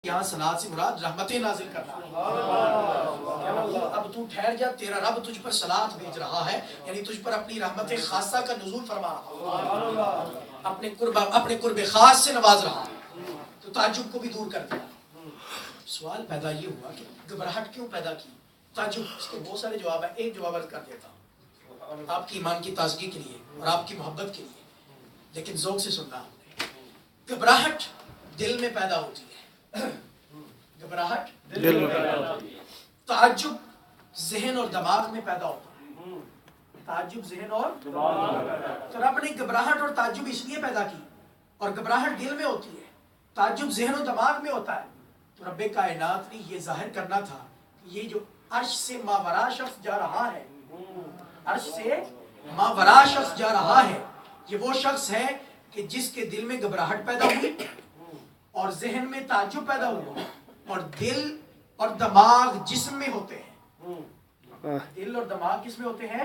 यहाँ सलात से मुराद रहमतें नाजिल करना है। अब तू ठहर जा, तेरा रब तुझ पर सलात भेज रहा है, यानी तुझ पर अपनी रहमत खासा का नुज़ूल फरमा रहा है, अपने कुर्ब खास से नवाज रहा है। तो ताज्जुब को भी दूर कर दिया। सवाल पैदा ये हुआ कि घबराहट क्यों पैदा की? ताज्जुब, इसके बहुत सारे जवाब है, एक जवाब अर्ज कर देता हूँ आपकी ईमान की ताजगी के लिए और आपकी मोहब्बत के लिए, लेकिन ज़ौक़ से सुनना आपने। घबराहट दिल में पैदा होती है, घबराहट दिल में पैदा होती है। ताज्जुब ज़हन और दिमाग में पैदा होता है, ताज्जुब ज़हन और दिमाग। तो रब ने घबराहट और ताज्जुब इसलिए पैदा की, और घबराहट दिल में होती है, ताज्जुब ज़हन और दिमाग में होता है। तो रब्बे कायनात ने ये जाहिर करना था कि ये जो अर्श से मावरा शख्स जा रहा है, अर्श से मावरा शख्स जा रहा है, ये वो शख्स है कि जिसके दिल में घबराहट पैदा हुई और जहन में ताज्जुब पैदा हुआ, और दिल और दिमाग जिस्म में होते हैं। दिल और दिमाग किस में होते हैं?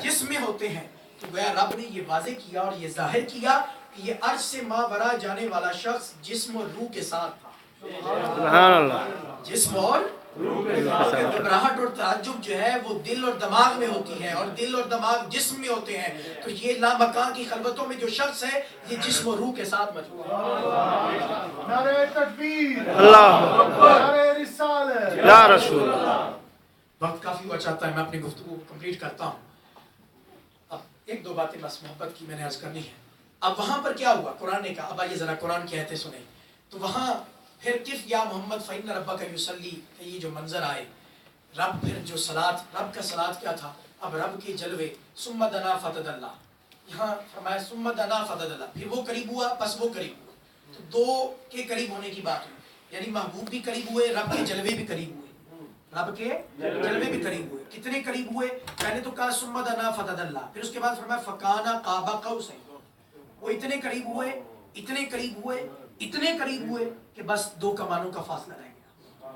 जिस्म में होते हैं। तो गोया रब ने ये वाज़ेह किया और ये जाहिर किया कि ये अर्श से मावरा जाने वाला शख्स जिस्म और रूह के साथ था। जिस्म और घबराहट और ताज्जुब जो है वो दिल और दिमाग में होती है, और दिल और दिमाग जिस्म में होते हैं। तो ये लामकान की खलबतों में जो शख्स है, ये जिस्म और रूह के साथ मौजूद है। नारे तकबीर, अल्लाहु अकबर, नारे रिसालत या रसूल। वक्त काफी हुआ, चाहता है मैं अपनी गुफ्तगू कंप्लीट करता हूँ। अब एक दो बातें बस मोहब्बत की मैंने अर्ज करनी है। अब वहां पर क्या हुआ कुरान ने कहा, अब आइए जरा कुरान की आयतें सुने। तो वहां फिर किफ या मोहम्मद फ़इन्न रब्बका युसल्ली, ये जो मंजर आए, रब फिर जो सलात, रब का सलात क्या था? अब रब के जलवे, सुम्मा दना फतदल्ला, यहाँ फरमाया सुम्मा दना फतदल्ला, फिर वो करीब हुआ, बस वो करीब हुआ। तो दो के करीब होने की बात हुई, यानी महबूब भी करीब हुए, रब के जलवे भी करीब हुए, रब के जलवे भी करीब हुए। कितने करीब हुए? पहले तो कहा सुम्मा दना फतदल्ला, फिर उसके बाद फरमाया फकाना काबा कौसैन। वो इतने करीब हुए, इतने करीब हुए, इतने करीब हुए कि बस दो कमानों का फासला रह गया।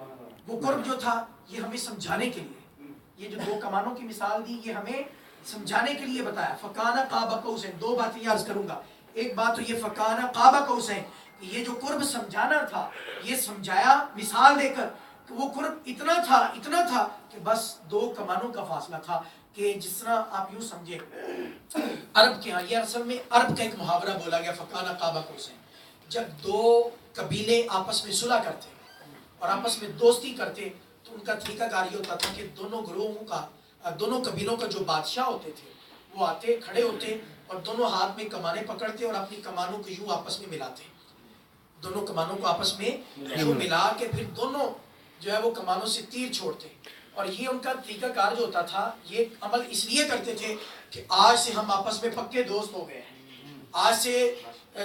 वो कुर्ब जो था, ये हमें समझाने के लिए, ये जो दो कमानों की मिसाल दी, ये हमें समझाने के लिए बताया। फकाना काबा कौसैन, दो बातें अर्ज करूंगा। एक बात तो ये फकाना काबा कौसैन, ये जो कुर्ब समझाना था, ये समझाया मिसाल देकर कि वो कुर्ब इतना था कि बस दो कमानों का फासला था। कि जिस तरह आप यूं समझे, अरब के यहाँ, ये असल में अरब का एक मुहावरा बोला गया, फकाना काबा कौसैन। जब दो कबीले आपस में सुलह करते और आपस में दोस्ती करते, तो उनका तरीका कार ये होता था कि दोनों ग्रोहों का, दोनों कबीलों का जो बादशाह होते थे, वो आते, खड़े होते और दोनों हाथ में कमाने पकड़ते और अपनी कमानों को यूं आपस में मिलाते, दोनों कमानों को आपस में यूं मिला के फिर दोनों जो है वो कमानों से तीर छोड़ते। और ये उनका तरीका कार जो होता था, ये अमल इसलिए करते थे कि आज से हम आपस में पक्के दोस्त हो गए हैं, आज से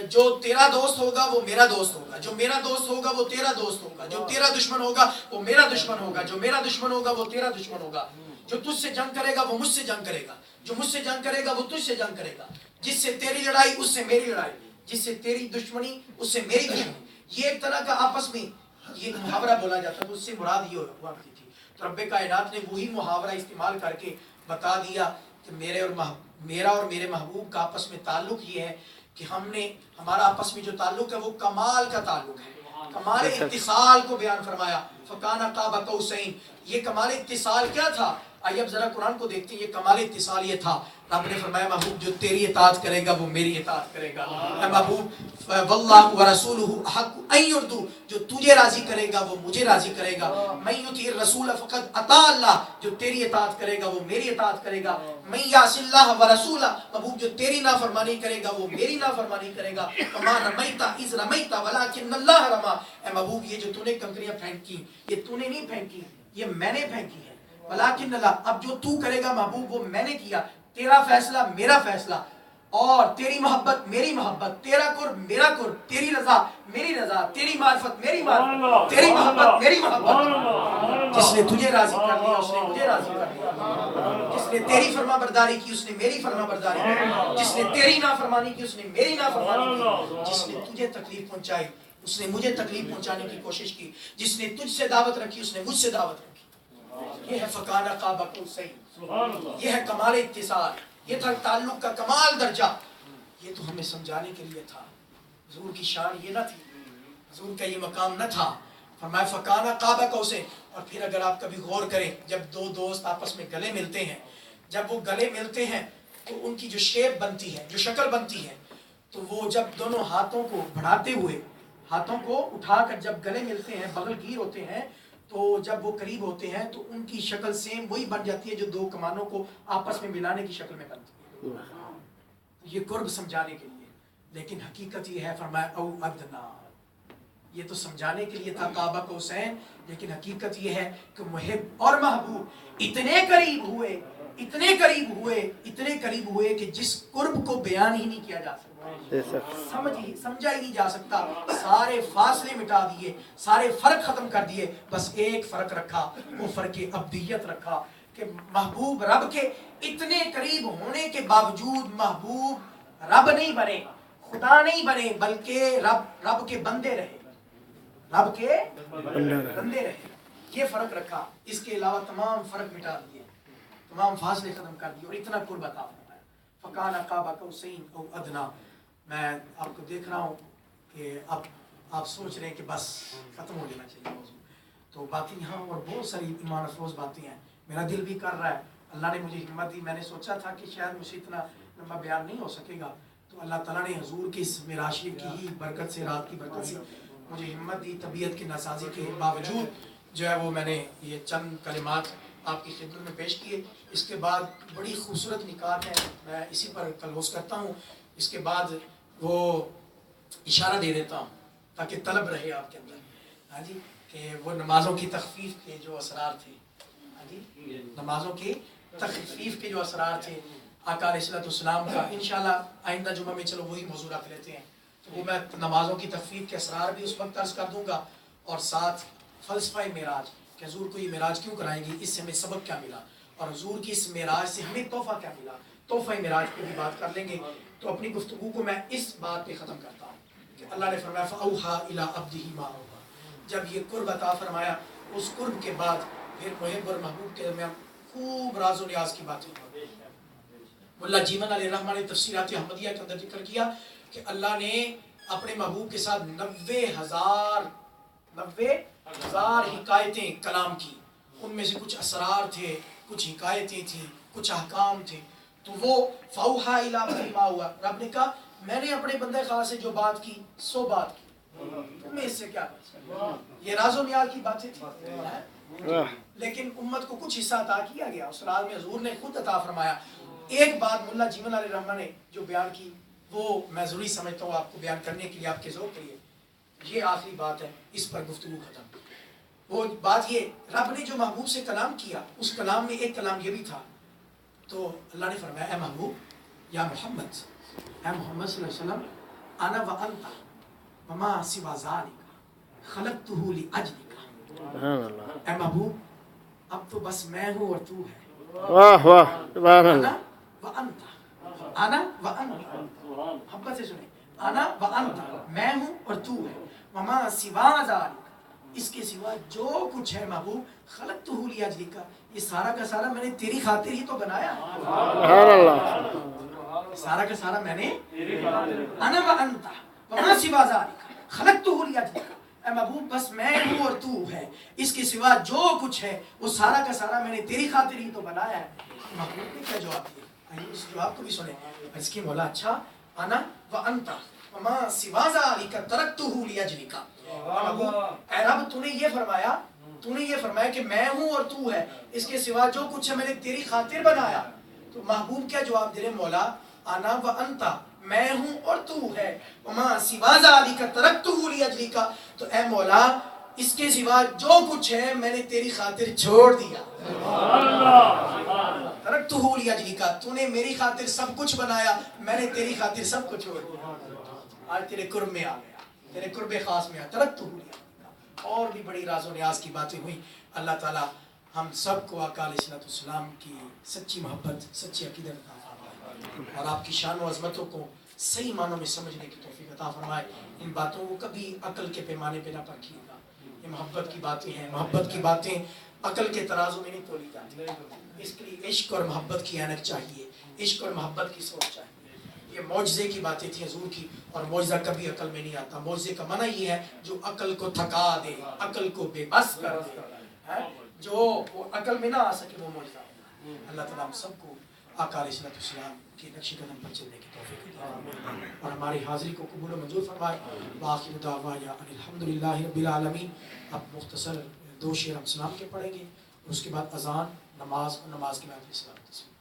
जो तेरा दोस्त होगा वो मेरा दोस्त होगा, जो मेरा दोस्त होगा वो तेरा दोस्त होगा, जो तेरा दुश्मन होगा वो मेरा दुश्मन होगा, जो मेरा दुश्मन होगा वो तेरा दुश्मन होगा, जो तुझसे जंग करेगा वो मुझसे जंग करेगा, जो मुझसे जंग करेगा वो तुझसे जंग करेगा, जिससे तेरी लड़ाई उससे मेरी लड़ाई, जिससे तेरी दुश्मनी उससे मेरी दुश्मनी। ये एक तरह का आपस में ये मुहावरा बोला जाता था, उससे मुराद ये हुआ करती थी। तो रब्बे कायनात ने वही मुहावरा इस्तेमाल करके बता दिया कि मेरा और मेरे महबूब का आपस में ताल्लुक ये है कि हमारा आपस में जो ताल्लुक है वो कमाल का ताल्लुक है, कमाल इत्तिसाल को बयान फरमाया। फकाना काबा कौसैन, ये कमाल इत्तिसाल क्या था? आइए अब जरा कुरान को देखते हैं। ये कमाल इत्तिसाल ये था, रब ने फरमाया महबूब जो तेरी इताअत करेगा वो मेरी इताअत करेगा। महबूब वल्लाहु व रसूलुहु अहक्कु अन युर्दू, जो तुझे राजी करेगा वो मुझे राजी करेगा। मैं युतीर रसूल फक़द अता अल्लाह, जो तेरी इताअत करेगा वो मेरी इताअत करेगा। मैं यासिल्लाह व रसूला, महबूब जो तेरी नाफरमानी करेगा वो मेरी नाफरमानी करेगा। वमा रमैता इज़ रमैता वलाकिन्नल्लाह रमा, ए महबूब ये जो तूने कंकरियां फेंकी, ये तूने नहीं फेंकी, ये मैंने फेंकी है। वलाकिन्नल्लाह, अब जो तू करेगा महबूब वो मैंने किया, तेरा फैसला मेरा फैसला, और तेरी मोहब्बत मेरी मोहब्बत, तेरा कुर्ब मेरा कुर्ब, तेरी रजा मेरी रजा, तेरी मार्फत मेरी मार्फत, तेरी मोहब्बत मेरी मोहब्बत। जिसने तुझे राजी कर लिया उसने मुझे राजी कर लिया, जिसने तेरी फरमाबरदारी की उसने मेरी फरमाबरदारी की, जिसने तेरी नाफरमानी की उसने मेरी नाफरमानी की, जिसने तुझे तकलीफ पहुंचाई उसने मुझे तकलीफ पहुंचाने की कोशिश की, जिसने तुझसे दावत रखी उसने मुझसे दावत रखी। ये है फकाना काबा कौसैन, ये है कमाल इत्तिसाल, ये था ताल्लुक का कमाल दर्जा। ये तो हमें समझाने के लिए था। हुजूर की शान ये ना थी, हुजूर का ये मकाम न था। फरमाया फ़काना क़ाब कौसैन। और फिर अगर आप कभी गौर करें, जब दो दोस्त आपस में गले मिलते हैं, जब वो गले मिलते हैं तो उनकी जो शेप बनती है, जो शक्ल बनती है, तो वो जब दोनों हाथों को बढ़ाते हुए, हाथों को उठाकर जब गले मिलते हैं, बगलगीर होते हैं, तो जब वो करीब होते हैं तो उनकी शक्ल सेम वही बन जाती है जो दो कमानों को आपस में मिलाने की शक्ल में बनती है। ये कुर्ब समझाने के लिए, लेकिन हकीकत ये है, फरमाया औ अदना, ये तो समझाने के लिए था काबा कौसैन, लेकिन हकीकत ये है कि मुहिब और महबूब इतने करीब हुए, इतने करीब हुए, इतने करीब हुए कि जिस कुर्ब को बयान ही नहीं किया जा सकता, समझा ही नहीं जा सकता। सारे फासले मिटा दिए, सारे फर्क खत्म कर दिए, बस एक फर्क रखा, वो फर्क अब्दियत रखा कि महबूब रब के इतने करीब होने के बावजूद महबूब रब नहीं बने, खुदा नहीं बने, बल्कि रब के बंदे रहे, रब के बंदे रहे। ये फर्क रखा, इसके अलावा तमाम फर्क मिटा दिए, तमाम फासले खत्म कर दिए और इतना कुर्ब अता फरमाया। फ़काना क़ाब कौसैन औ अदना। मैं आपको देख रहा हूँ कि अब आप सोच रहे हैं कि बस खत्म हो जाना चाहिए मौजूद, तो बातें यहाँ और बहुत सारी ईमान अफरोज बातें हैं। मेरा दिल भी कर रहा है, अल्लाह ने मुझे हिम्मत दी। मैंने सोचा था कि शायद मुझसे इतना लंबा बयान नहीं हो सकेगा, तो अल्लाह ताला ने हुजूर की इस मेराज शरीफ की ही बरकत से, रात की बरकत से मुझे हिम्मत दी। तबीयत की नासाजी के बावजूद जो है वो मैंने ये चंद कलिमात आपकी खिदमत में पेश किए। इसके बाद बड़ी खूबसूरत निकात है, मैं इसी पर कलवस करता हूँ। इसके बाद वो इशारा दे देता हूँ ताकि तलब रहे आपके अंदर, हाँ जी, कि वो नमाज़ों की तखफीफ के जो असरार थे, हाँ जी, नमाज़ों की तखफीफ के जो असरार थे आका अलैहिस्सलाम का, इंशाल्लाह आइंदा जुमा में चलो वही मौजूद रख लेते हैं। तो वो मैं नमाज़ों की तखफीफ के असरार भी उस वक्त अर्ज़ कर दूँगा, और साथ फ़लसफ़ा मेराज कि हुजूर को ये मेराज क्यों कराएंगे, इससे हमें सबक क्या मिला, और हुजूर की इस मेराज से हमें तोहफ़ा क्या मिला, तोहफ़ा मेराज की भी बात कर लेंगे। तो अपनी गुफ्तगू को मैं इस बात पे ख़त्म करता हूँ कि अल्लाह ने फरमाया फ़अौहा इला अब्दिही मा औहा। जब ये कुर्ब अता फरमाया, उस कुर्ब के बाद फिर मुहिब और महबूब के दरमियान खूब राज व नियाज की बातें। मुल्ला जीवन अलैहिर्रहमान ने तफसीरात अहमदिया के अंदर जिक्र किया कि अल्लाह ने अपने महबूब के साथ 90,000 हिकायतें कलाम की। उनमें से कुछ असरार थे, कुछ हिकायतें थी, कुछ अहकाम थे। तो वो फ़ौहा इला अब्दिही मा हुआ, रब ने कहा मैंने अपने बंदे खास से जो बात की सो बात की, तुम्हें इससे क्या कर, ये राज़ो नियाज की बातें थी। लेकिन उम्मत को कुछ हिस्सा अता किया गया, उस राज में हुजूर ने खुद अता फरमाया। एक बात मुल्ला जीवन अलैहिर्रहमान ने जो बयान की, वो मैं ज़रूरी समझता हूँ आपको बयान करने के लिए, आपके ज़ौक़ के लिए। ये आखिरी बात है, इस पर गुफ्तगू खत्म। वो बात ये, रब ने जो महबूब से कलाम किया, उस कलाम में एक कलाम ये भी था। तो अल्लाह ने फरमाया ए महबूब, या मोहम्मद, ए मोहम्मद सल्लल्लाहु अलैहि वसल्लम, अना व अंता वमा सिवा ज़ालिका खलक़तुहु लिअजलिका। ए महबूब, अब तो बस मैं हूँ और तू है। वाह वाह, सुभान अल्लाह। आना व अंता, मोहब्बत से सुने, आना व अंता, मैं हूँ और तू है, वमा सिवा ज़ालिका, इसके सिवा जो कुछ है महबूब, खलक़तुहु लिअजलिका, ये सारा का सारा मैंने तेरी खातिर ही तो बनाया। सुभान अल्लाह। सारा का सारा मैंने, अना व अंता वमा सिवा ज़ालिका खलक़तुहु लिअजलिका, ऐ महबूब बस मैं हूँ और तू है, इसके सिवा जो कुछ है वो सारा का सारा मैंने तेरी खातिर ही तो बनाया है। महबूब ने क्या जवाब दिया, आइए इस जवाब को भी सुने। इसकी मौला, अच्छा, अना व अंता वमा सिवा ज़ालिका तरक्तुहु लिअजलिका। ऐ रब, तूने ये फरमाया कि मैं हूँ और तू है, इसके सिवा जो कुछ है मैंने तेरी खातिर बनाया। तो महबूब क्या जवाब दे रहे, मौला, आना व अंता, मैं हूँ और तू है, वमा सिवा ज़ालिका तरक्तुहु लिअजलिका, तो ऐ मौला इसके सिवा जो कुछ है मैंने तेरी खातिर छोड़ दिया। तरक्तुहु लिअजलिका, तूने मेरी खातिर सब कुछ बनाया, मैंने तेरी खातिर सब कुछ छोड़ दिया। आज तेरे कुर्ब में आ गया, तेरे कुर्ब खास में आ, तरक्तुहु लिअजलिका। और भी बड़ी राज़ो नियाज़ की बातें हुई। अल्लाह ताला हम सबको आका अलैहिस्सलाम की सच्ची मोहब्बत, सच्ची अकीदत अता फरमाए और आपकी शान व अज़मतों को सही मानों में समझने की तौफीक अता फरमाए। इन बातों को कभी अकल के पैमाने पे ना परखिएगा, ये मोहब्बत की बातें हैं। मोहब्बत की बातें अकल के तराजू में नहीं तोली जाती, इसके लिए इश्क और मोहब्बत की ऐनक चाहिए, इश्क और मोहब्बत की सोच चाहिए। یہ معجزے کی باتیں تھیں حضور کی، اور معجزہ کبھی عقل میں نہیں آتا. معجزے کا معنی یہ ہے جو عقل کو تھکا دے، عقل کو بے بس کر دے، جو وہ عقل میں نہ آ سکے وہ معجزہ. اللہ تعالیٰ ہم سب کو آقا علیہ الصلوۃ والسلام کے نقش قدم پر چلنے کی توفیق عطا اور ہماری حاضری کو قبول و منظور فرمائے. وآخر دعوانا ان الحمدللہ رب العالمین. اب مختصر 2 شعر ہم سلام کے پڑھیں گے، اس کے بعد اذان، نماز اور نماز کے بعد سلام.